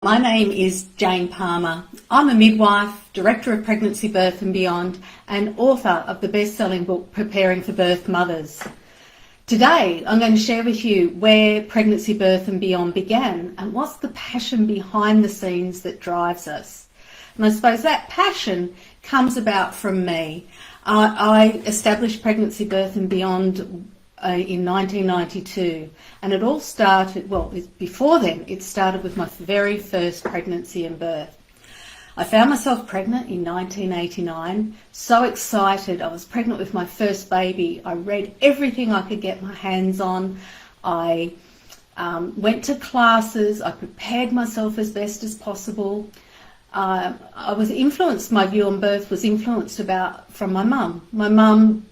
My name is Jane Palmer. I'm a midwife, director of Pregnancy, Birth and Beyond, and author of the best-selling book Preparing for Birth Mothers. Today I'm going to share with you where Pregnancy, Birth and Beyond began and what's the passion behind the scenes that drives us. And I suppose that passion comes about from me. I established Pregnancy, Birth and Beyond in 1992, and it all started, well, before then, it started with my very first pregnancy and birth. I found myself pregnant in 1989, so excited. I was pregnant with my first baby. I read everything I could get my hands on. I went to classes. I prepared myself as best as possible. I was influenced, my view on birth was influenced from my mum. My mum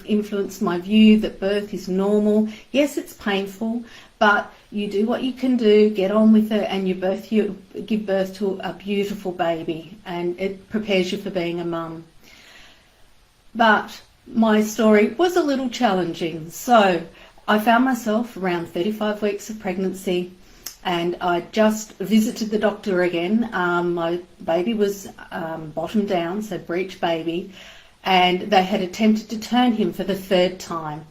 influenced my view that birth is normal. Yes, it's painful, but you do what you can do, get on with it, and you give birth to a beautiful baby, and it prepares you for being a mum. But my story was a little challenging. So I found myself around 35 weeks of pregnancy, and I just visited the doctor again. My baby was bottom down, so breech baby, and they had attempted to turn him for the third time.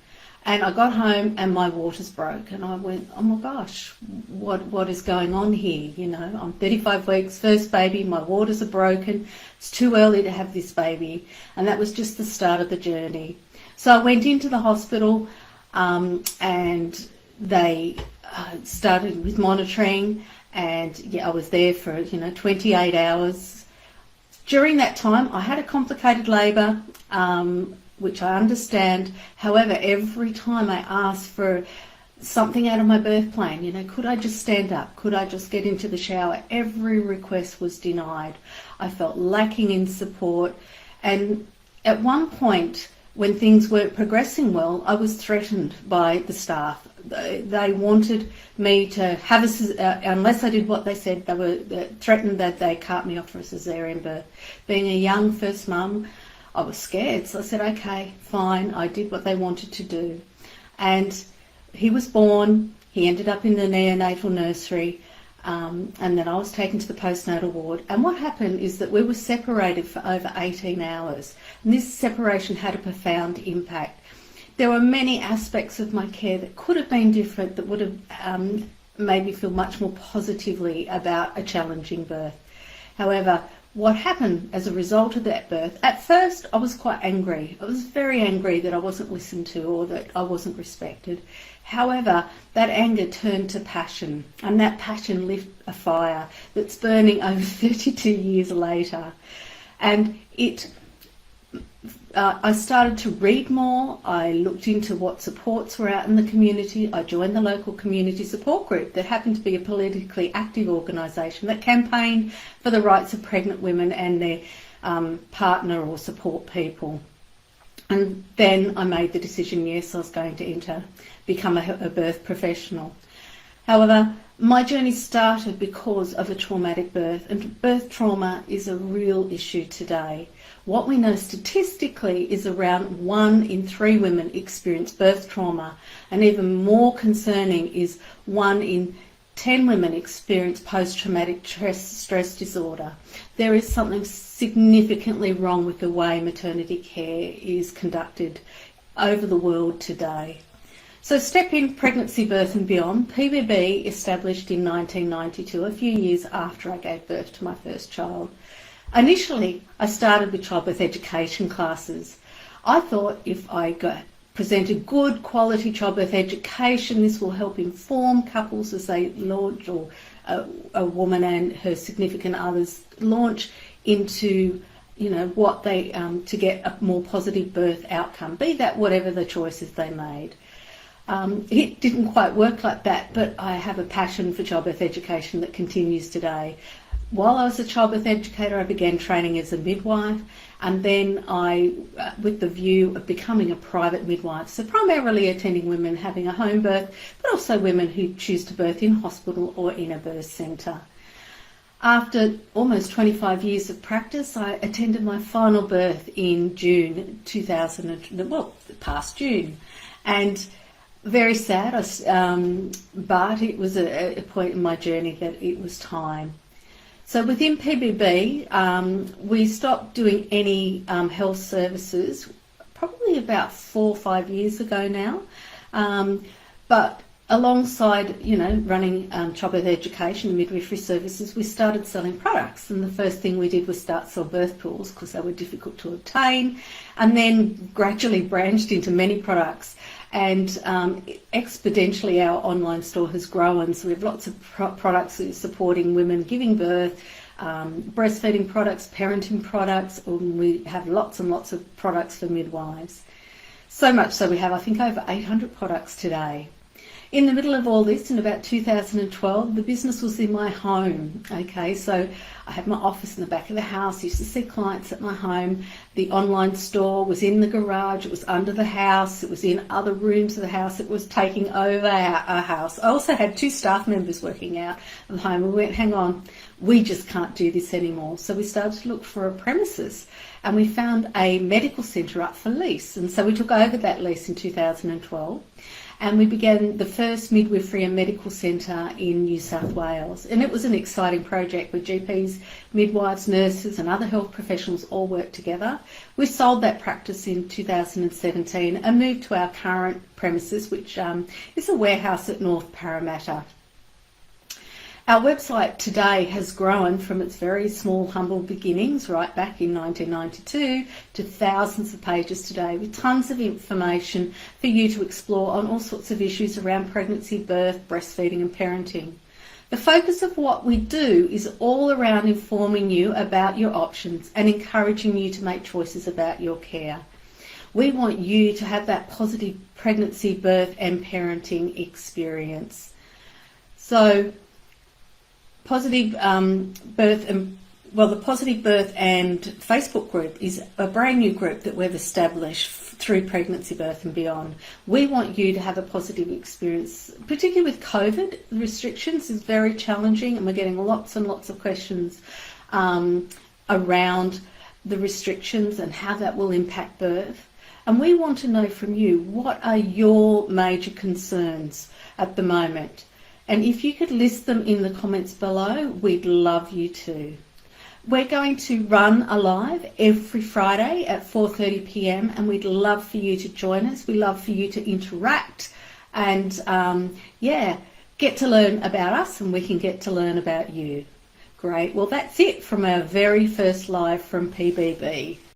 And I got home and my waters broke, and I went, oh my gosh, what is going on here? You know, I'm 35 weeks, first baby, my waters are broken, it's too early to have this baby. And that was just the start of the journey. So I went into the hospital and they started with monitoring, and yeah, I was there for 28 hours. During that time, I had a complicated labour, which I understand. However, every time I asked for something out of my birth plan, could I just stand up? Could I just get into the shower? Every request was denied. I felt lacking in support. And at one point, when things weren't progressing well, I was threatened by the staff. They wanted me to have unless I did what they said, they were threatened that they'd cut me off for a cesarean birth. Being a young first mum, I was scared, so I said, okay, fine. I did what they wanted to do. And he was born, he ended up in the neonatal nursery, and then I was taken to the postnatal ward. And what happened is that we were separated for over 18 hours. And this separation had a profound impact. There were many aspects of my care that could have been different, that would have made me feel much more positively about a challenging birth. However, what happened as a result of that birth, at first I was quite angry. I was very angry that I wasn't listened to or that I wasn't respected. However, that anger turned to passion, and that passion lit a fire that's burning over 32 years later. And I started to read more. I looked into what supports were out in the community. I joined the local community support group that happened to be a politically active organisation that campaigned for the rights of pregnant women and their partner or support people. And then I made the decision, yes, I was going to become a birth professional. However, my journey started because of a traumatic birth, and birth trauma is a real issue today. What we know statistically is around 1 in 3 women experience birth trauma, and even more concerning is 1 in 10 women experience post-traumatic stress disorder. There is something significantly wrong with the way maternity care is conducted over the world today. So step in Pregnancy, Birth and Beyond, PBB, established in 1992, a few years after I gave birth to my first child. Initially, I started with childbirth education classes. I thought if I presented good quality childbirth education, this will help inform couples as they launch, or a woman and her significant others launch into what they to get a more positive birth outcome, be that whatever the choices they made. It didn't quite work like that, but I have a passion for childbirth education that continues today. While I was a childbirth educator, I began training as a midwife, and then with the view of becoming a private midwife, so primarily attending women having a home birth, but also women who choose to birth in hospital or in a birth centre. After almost 25 years of practice, I attended my final birth in June 2000, past June, and Very sad, but it was a point in my journey that it was time. So within PBB, we stopped doing any health services probably about 4 or 5 years ago now. But alongside, running childbirth education and midwifery services, we started selling products. And the first thing we did was start sell birth pools because they were difficult to obtain, and then gradually branched into many products. And exponentially our online store has grown, so we have lots of products supporting women giving birth, breastfeeding products, parenting products, and we have lots and lots of products for midwives. So much so we have, I think, over 800 products today. In the middle of all this, in about 2012, the business was in my home. Okay, so I had my office in the back of the house, used to see clients at my home. The online store was in the garage, it was under the house, it was in other rooms of the house, it was taking over our house. I also had 2 staff members working out of the home. We went, hang on, we just can't do this anymore. So we started to look for a premises, and we found a medical centre up for lease. And so we took over that lease in 2012. And we began the first midwifery and medical centre in New South Wales. And it was an exciting project where GPs, midwives, nurses and other health professionals all worked together. We sold that practice in 2017 and moved to our current premises, which is a warehouse at North Parramatta. Our website today has grown from its very small, humble beginnings right back in 1992 to thousands of pages today with tons of information for you to explore on all sorts of issues around pregnancy, birth, breastfeeding and parenting. The focus of what we do is all around informing you about your options and encouraging you to make choices about your care. We want you to have that positive pregnancy, birth and parenting experience. So, the Positive Birth and Facebook group is a brand new group that we've established through Pregnancy, Birth and Beyond. We want you to have a positive experience, particularly with COVID. The restrictions is very challenging, and we're getting lots and lots of questions around the restrictions and how that will impact birth. And we want to know from you, what are your major concerns at the moment? And if you could list them in the comments below, we'd love you to. We're going to run a live every Friday at 4:30 p.m. and we'd love for you to join us. We'd love for you to interact and get to learn about us, and we can get to learn about you. Great. Well, that's it from our very first live from PBB.